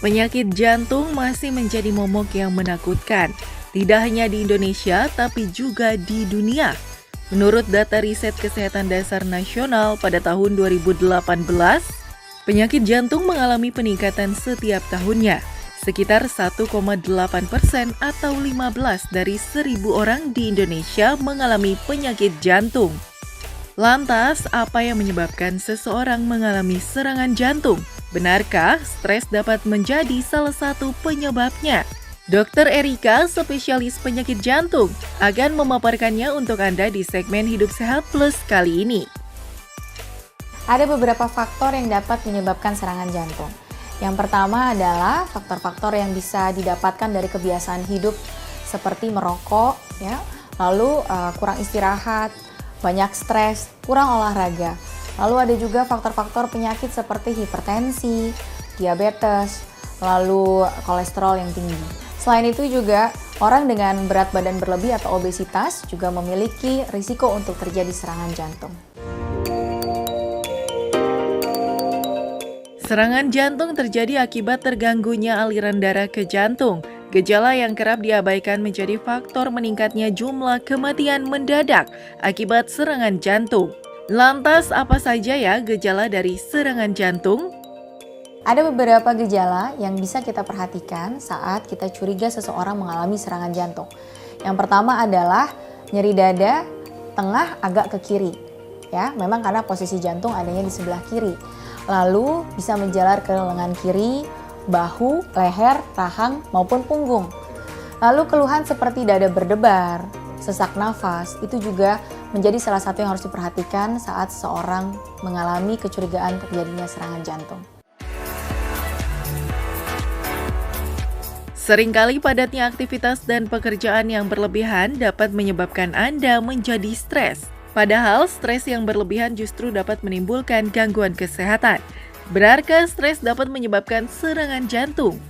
Penyakit jantung masih menjadi momok yang menakutkan, tidak hanya di Indonesia tapi juga di dunia. Menurut data riset Kesehatan Dasar Nasional pada tahun 2018, penyakit jantung mengalami peningkatan setiap tahunnya, sekitar 1,8% atau 15 dari 1.000 orang di Indonesia mengalami penyakit jantung. Lantas, apa yang menyebabkan seseorang mengalami serangan jantung? Benarkah stres dapat menjadi salah satu penyebabnya? Dr. Erika, spesialis penyakit jantung, akan memaparkannya untuk Anda di segmen Hidup Sehat Plus kali ini. Ada beberapa faktor yang dapat menyebabkan serangan jantung. Yang pertama adalah faktor-faktor yang bisa didapatkan dari kebiasaan hidup seperti merokok, lalu kurang istirahat, banyak stres, kurang olahraga. Lalu ada juga faktor-faktor penyakit seperti hipertensi, diabetes, lalu kolesterol yang tinggi. Selain itu juga orang dengan berat badan berlebih atau obesitas juga memiliki risiko untuk terjadi serangan jantung. Serangan jantung terjadi akibat terganggunya aliran darah ke jantung. Gejala yang kerap diabaikan menjadi faktor meningkatnya jumlah kematian mendadak akibat serangan jantung. Lantas, apa saja ya gejala dari serangan jantung? Ada beberapa gejala yang bisa kita perhatikan saat kita curiga seseorang mengalami serangan jantung. Yang pertama adalah nyeri dada tengah agak ke kiri. Memang karena posisi jantung adanya di sebelah kiri. Lalu bisa menjalar ke lengan kiri, bahu, leher, rahang, maupun punggung. Lalu keluhan seperti dada berdebar, sesak nafas, itu juga menjadi salah satu yang harus diperhatikan saat seseorang mengalami kecurigaan terjadinya serangan jantung. Seringkali padatnya aktivitas dan pekerjaan yang berlebihan dapat menyebabkan Anda menjadi stres. Padahal stres yang berlebihan justru dapat menimbulkan gangguan kesehatan. Benarkah stres dapat menyebabkan serangan jantung?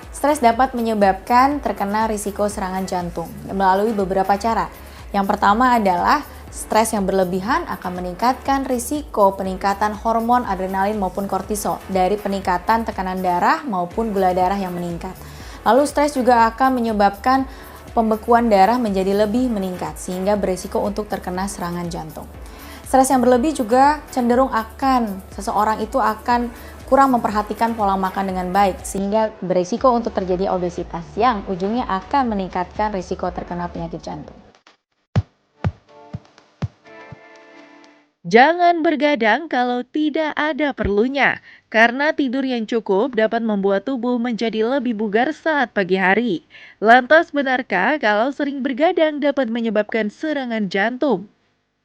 Stres dapat menyebabkan terkena risiko serangan jantung melalui beberapa cara. Yang pertama adalah stres yang berlebihan akan meningkatkan risiko peningkatan hormon adrenalin maupun kortisol dari peningkatan tekanan darah maupun gula darah yang meningkat. Lalu stres juga akan menyebabkan pembekuan darah menjadi lebih meningkat sehingga berisiko untuk terkena serangan jantung. Stres yang berlebih juga cenderung seseorang itu akan kurang memperhatikan pola makan dengan baik sehingga berisiko untuk terjadi obesitas yang ujungnya akan meningkatkan risiko terkena penyakit jantung. Jangan bergadang kalau tidak ada perlunya, karena tidur yang cukup dapat membuat tubuh menjadi lebih bugar saat pagi hari. Lantas benarkah kalau sering bergadang dapat menyebabkan serangan jantung?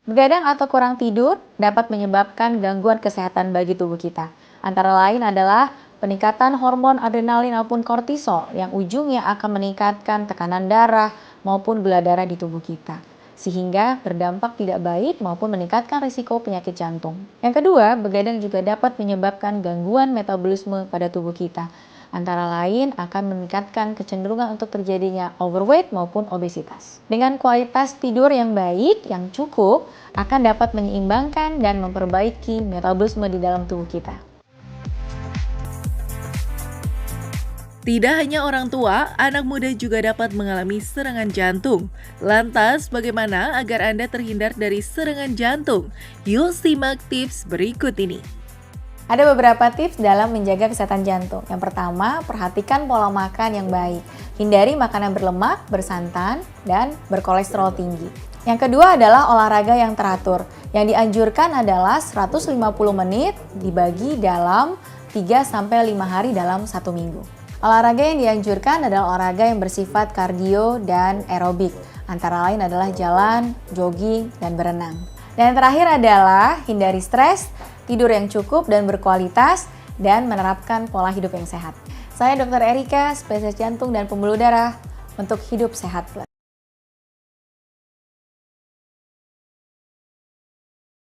Begadang atau kurang tidur dapat menyebabkan gangguan kesehatan bagi tubuh kita. Antara lain adalah peningkatan hormon adrenalin maupun kortisol yang ujungnya akan meningkatkan tekanan darah maupun gula darah di tubuh kita, sehingga berdampak tidak baik maupun meningkatkan risiko penyakit jantung. Yang kedua, begadang juga dapat menyebabkan gangguan metabolisme pada tubuh kita. Antara lain akan meningkatkan kecenderungan untuk terjadinya overweight maupun obesitas. Dengan kualitas tidur yang baik, yang cukup, akan dapat menyeimbangkan dan memperbaiki metabolisme di dalam tubuh kita. Tidak hanya orang tua, anak muda juga dapat mengalami serangan jantung. Lantas, bagaimana agar Anda terhindar dari serangan jantung? Yuk simak tips berikut ini. Ada beberapa tips dalam menjaga kesehatan jantung. Yang pertama, perhatikan pola makan yang baik. Hindari makanan berlemak, bersantan, dan berkolesterol tinggi. Yang kedua adalah olahraga yang teratur. Yang dianjurkan adalah 150 menit dibagi dalam 3-5 hari dalam 1 minggu. Olahraga yang dianjurkan adalah olahraga yang bersifat kardio dan aerobik. Antara lain adalah jalan, jogging, dan berenang. Dan yang terakhir adalah hindari stres, tidur yang cukup dan berkualitas, dan menerapkan pola hidup yang sehat. Saya Dr. Erika, spesialis jantung dan pembuluh darah untuk Hidup Sehat Plus.